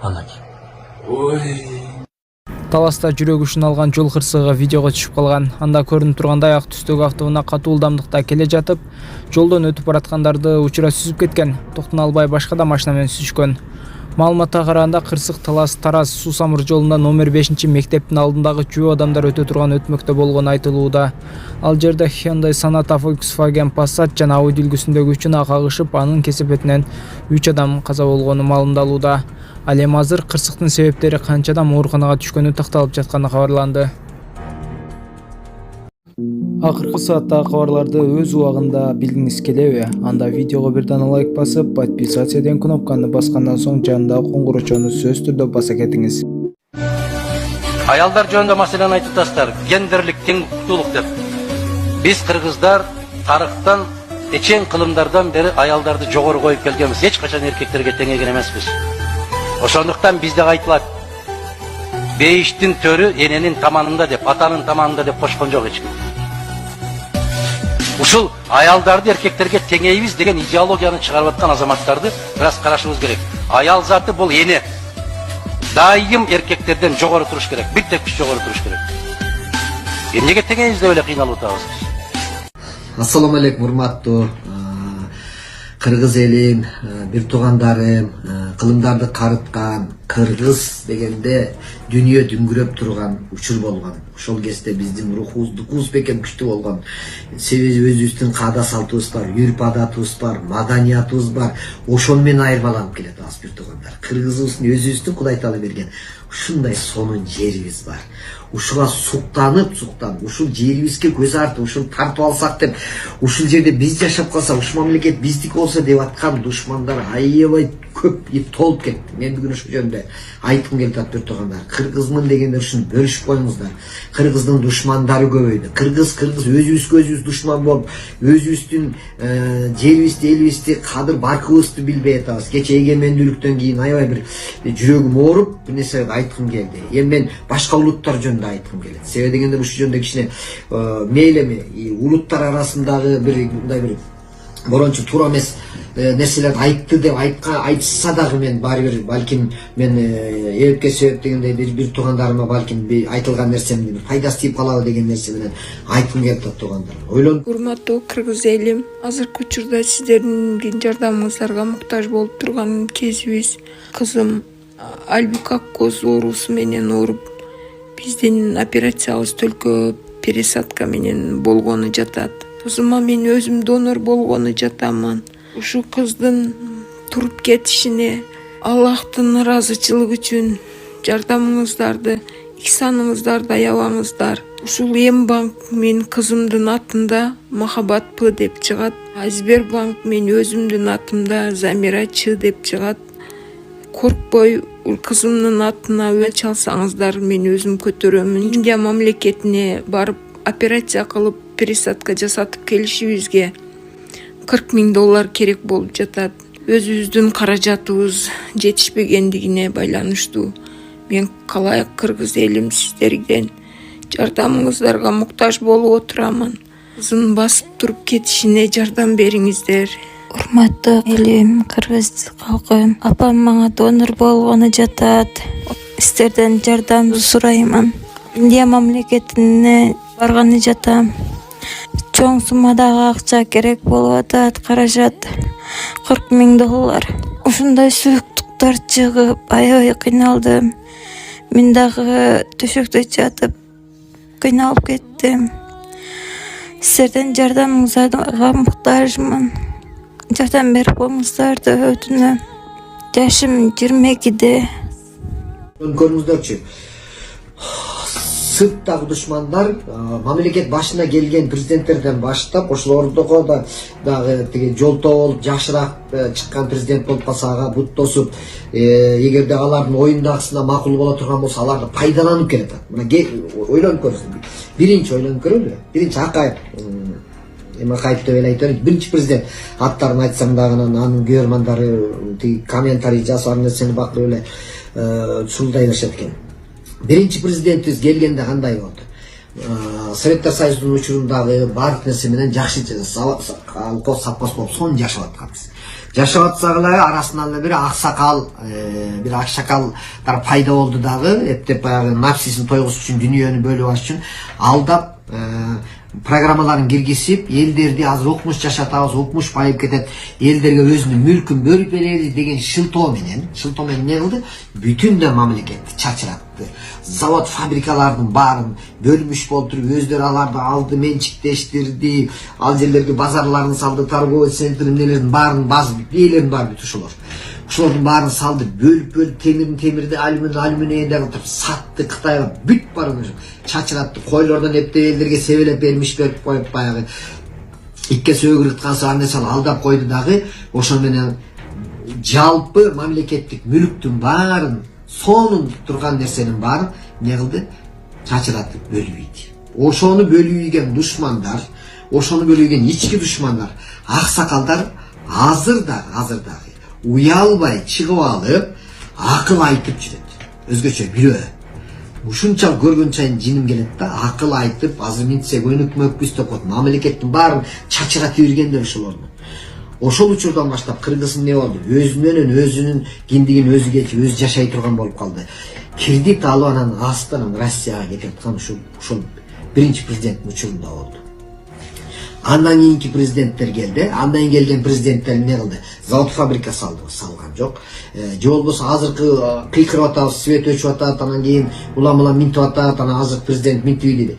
анакей. Ой. Таласта жүрөк ушун алган жол кырсыгы видеого түшүп калган. Анда көрүнүп тургандай ак түстөгү автоунаа катуу ылдамдыкта келе жатып, жолдон өтүп бараткандарды учура сүзүп кеткен. Токтоно албай башка да машина менен сүзүшкөн. Маалыматка караганда Кырсык Талас-Тараз суу самыр жолунда номер 5 мектептин алдындагы жөө адамдар өтө турган өтмөктө болгону айтылууда. Ал жерде Hyundai Sonata, Volkswagen Passat жана Audi үлгүсүндөгү учуна кагышып, анын кесепетинен 3 адам каза болгону маалымдалууда. Ал эми азыр кырсыктын себептери канчадан ооруканага түшкөнү такталып жатканы кабарланды. Акыркы сааттагы кабарларды өз убагында билгиңиз келеби? Анда видеого бир дана лайк басып, подписаться деген кнопканы баскандан соң жанындагы коңгурочону сөзсүз түрдө баса кетиңиз. Аялдар жөнүндө маселени айтып тастар, гендерлик тең укуктуулук деп. Биз кыргыздар тарыхтан эчең кылымдардан бери аялдарды жогору коюп келгенбиз. Эч качан эркектерге теңеген эмеспиз. Ошондуктан бизде айтылат. Бейиштин төрү эненин таманында деп, атанын таманында деп кошкон жок эч ким. Ушул аялдарды эркектерге теңейбиз деген идеологияны чыгарып аткан азаматтарды biraz карашыбыз керек. Аял заты бул эне. Дайым эркектерден жогору туруш керек, бир тепкич жогору туруш керек. Эмнеге теңейбиз деп эле кыйналып атабыз. Ассаламу алейкум, урматтуу кыргыз элим, бир туугандарым, кылымдарды карыткан кыргыз дегенде дүнүйө дүңгүрөп турган учур болгон. Ошол кезде биздин рухубуз бекем күчтүү болгон. Себеби өзүбүздүн каада салтыбыз бар, үрп адатыбыз бар, маданиятыбыз бар. Ошол менен айырмаланып келет аз бир туугандар. Кыргызыбыздын өзүбүздүн Кудай таала берген ушундай сонун жерибиз бар. Ушуга суктанып, ушул жерибизге көз артып, ушул тартып алсак деп, ушул жерде биз жашап калсак, ушул мамлекет биздики болсо деп аткан душмандар аябай көп толуп кетти. Мен бүгүн ушул жөнүндө айткым келип атат бир туугандар. Кыргызмын дегендер ушуну бөлүшүп коюңуздар. Кыргыздын душмандары көбөйдү. Кыргыз өзүбүзгө өзүбүз душман болуп, өзүбүздүн жерибизди, элибизди, кадыр баркыбызды билбей атабыз. Кече эгемендүүлүктөн кийин аябай бир жүрөгүм ооруп, бир нерсе айткым келди. Эми мен башка улуттар жөнүндө айткым келет. Себеби дегенде ушул жөнүндө кичине мейлеми улуттар арасындагы бир мындай бир борончу туура эмес нерселерди айтты деп айтышса дагы мен баары бир балким мен эбепке себеп дегендей бир туугандарыма балким айтылган нерсемди бир пайдасы тийип калабы деген нерсе менен айткым келип атат туугандар. Ойлонуп. Урматтуу кыргыз элим, азыркы учурда сиздердин жардамыңыздарга муктаж болуп турган кезибиз. Кызым Альбик Аккоз оорусу менен ооруп, биздин операция өлкө пересадка менен болгону жатат. Кызыма мен өзүм донор болгону жатамын. Ушу кыздын туруп кетишине Аллахтын ыраазычылыгы үчүн жардамыңыздарды, ихсаныңыздарды аябаңыздар. Ушул М-банк мен кызымдын атында Махаббат П деп чыгат. Сбербанк мен өзүмдүн атымда Замира Ч деп чыгат. Коркпой кызымдын атына өч алсаңыздар, мен өзүм көтөрөмүн. Индия мамлекетине барып операция кылып пересадка жасатып келишибизге $40,000 керек болуп жатат. Өзүбүздүн каражатыбыз жетишпегендигине байланыштуу. Мен калайык кыргыз элим сиздерден жардамыңыздарга муктаж болуп отурамын. Кызын басып туруп кетишине жардам бериңиздер. Урматтуу элим, кыргыз калкым, апам мага донор болгону жатат. Сиздерден жардам сураймын. Индия мамлекетине барганы жатам. Чоң суммадагы акча керек болуп атат, каражат $40,000. Ушундай сүйүктүктөр чыгып, аябай кыйналдым. Мен дагы төшөктө жатып кыйналып кеттим. Сиздерден жардамыңызга муктажмын. Жардам берип коюңуздарды өтүнөм. Жашым 22-де. Көрүңүздөрчү. Сырттагы душмандар мамлекет башына келген президенттерден баштап ошол ордого дагы тиги жолтоо болуп жакшыраак чыккан президент болуп калса ага бут тосуп, эгерде алардын оюндагысына макул боло турган болсо аларды пайдаланып келет. Мына ойлонуп көрүңүз. Биринчи ойлонуп көрөлү. Биринчи Акаев, Акаев деп эле айтайын. Биринчи президент аттарын айтсам дагы анын көрөрмандары тиги комментарий жасап нерсени бактырып эле шулдай беришет экен. Биринчи президентибиз келгенде кандай болду? Советтер Союзунун учурундагы баардык нерсе менен жакшы колкос сапкос болуп сонун жашап атканбыз. жашап атсагылар арасынан эле бир аксакалдар пайда болду дагы, эптеп баягы напсисин тойгузуш үчүн, дүйнөнү бөлүп алыш үчүн алдап программаларын киргизип, элдерди азыр укмуш жашатабыз, укмуш байып кетет, элдерге өзүнүн мүлкүн бөлүп беребиз деген шылтоо менен эмне кылды? Бүтүн мамлекетти чачыратты. Завод, фабрикалардын баарын бөлмүш болтуруп, өздөрү аларды алды, менчиктештирди, ал жерлерге базарларын салды, торговый центрлердин баарын базып,ээлердин баары бүт ушулар. Ушулардын баарын салды, бөлүп темирди, алюминийди кылып сатты Кытайга, бүт баарын чачыратты. Койлордон эптеп элдерге себелеп бермиш берип коюп, баягы икке сөгүрүткансып андай салып алдап койду дагы. Ошо менен жалпы мамлекеттик мүлктүн баарын, сонун турган нерсенин баарын не кылды? Чачыратып бөлүп ийди. Ошону бөлүп ийген душмандар, ошону бөлүп ийген ички душмандар, аксакалдар азыр дагы уялбай чыгып алып акыл айтып жүрөт. Өзгөчө бирөө. Ушунчалык көргөн сайын жиним келет да, акыл айтып, азыр мынтсе өнүкмөкпүз деп коет. Мамлекеттин баарын чачыратып жүргендер ошолорду. Ошол учурдан баштап Кыргыз эмне болду? Өзүнүн киндигин өзү кечип, өзү жашай турган болуп калды. Кредит алып анан астынан Россияга кетип аткан ушул биринчи президенттин учурунда болду. Андан кийинки президенттер келди. Андан кийин келген президенттер эмне кылды? Завод, фабрика салган жок. Же болбосо азыркы кыйкырып атабыз, свет өчүп атат, анан кийин улам минтип атат, анан азыркы президент минтип деди.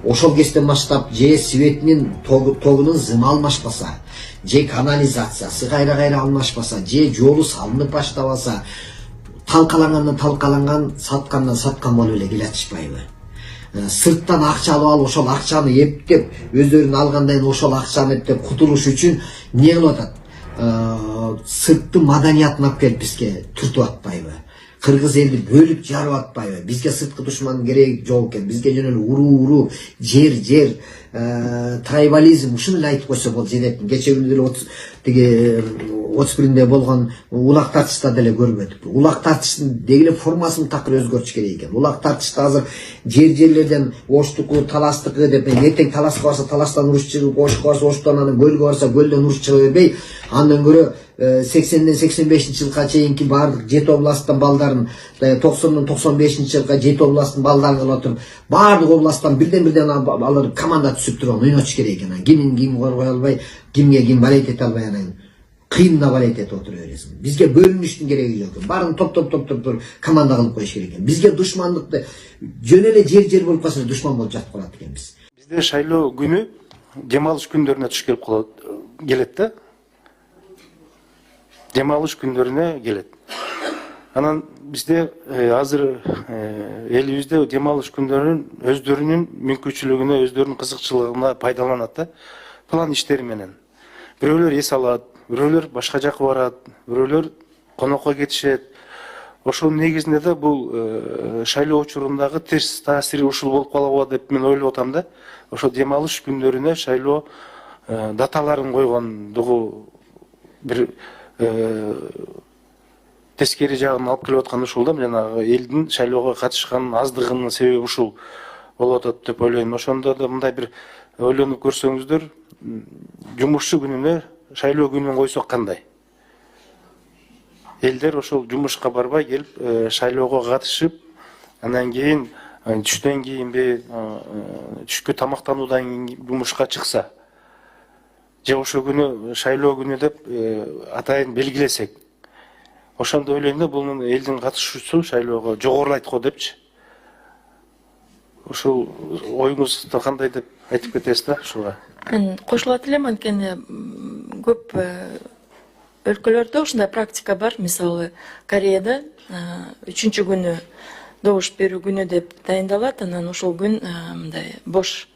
Ошол кезден баштап же светинин тогунун зымы алмашпаса, же канализациясы кайра алмашпаса, же жолу салынып баштабаса, талкаланган, саткан болуп эле келатышпайбы? Сырттан акча алып, ошол акчаны эптеп, өздөрүнүн алгандайын ошол акчаны эптеп кутулуш үчүн эмне кылып атат? Сырттын маданиятын алып келип бизге түртүп атпайбы? Кыргыз элди бөлүп жарып атпайбы? Бизге сырткы душмандын кереги жок экен. Бизге жөн эле уруу, жер, трайбализм ушуну эле айтып койсо болот. Жедеп кече күнү деле 31-нде болгон улак тартышта деле көрбөдүк. Улак тартыштын дегеле формасын такыр өзгөртүш керек экен. Улак тартышта азыр жерлерден оштуку, таластыкы деп, эртең таласка барса таластан уруш чыгып, ошко барса оштон, анан көлгө барса көлдөн уруш чыга бербей, андан көрө 80-ден 85-жылга чейинки бардык жети областтан балдарын, 90-дон 95-жылга жети областтын балдарын кылып отуруп, бардык областтан бирден алар команда түзүп туруп ойнотуш керек экен. Ким коргой албай, кимге ким балет эте албай, анан кыйынна балет этип отура бересиң. Бизге бөлүнүштүн кереги жок. Баарын топ команда кылып коюш керек экен. Бизге душмандыкты жөн эле жер болуп калса душман болуп жатып калат экенбиз. Бизде шайлоо күнү дем алыш күндөрүнө туш келет да. Дем алыш күндөрүнө келет. Анан бизде азыр элибизде дем алыш күндөрүн өздөрүнүн мүмкүнчүлүгүнө, өздөрүнүн кызыкчылыгына пайдаланат да. План иштери менен. Бирөөлөр эс алат, бирөөлөр башка жака барат, бирөөлөр конокко кетишет. Ошол негизинде да бул шайлоо учурундагы терс таасири ушул болуп калабы деп мен ойлоп атам да. Ошол дем алыш күндөрүнө шайлоо даталарын койгондугу бир тескери жагын алып келип аткан ушул да, жанагы элдин шайлоого катышкан аздыгынын себеби ушул болуп атат деп ойлойм. Ошондо да мындай бир ойлонуп көрсөңүздөр, жумушчу күнүнө шайлоо күнүн койсок кандай? Элдер ошол жумушка барбай келип шайлоого катышып, андан кийин түштөн кийинби, түшкү тамактануудан кийин жумушка чыкса, же ошол күнү шайлоо күнү деп атайын белгилесек, ошондо ойлойм да, бул элдин катышуусу шайлоого жогорулайт го депчи. Ошол оюңузда кандай деп айтып кетесиз да ушуга? Мен кошулат элем, анткени көп өлкөлөрдө ушундай практика бар. Мисалы, Кореяда 3-күнү добуш берүү күнү деп дайындалат, анан ошол күн мындай бош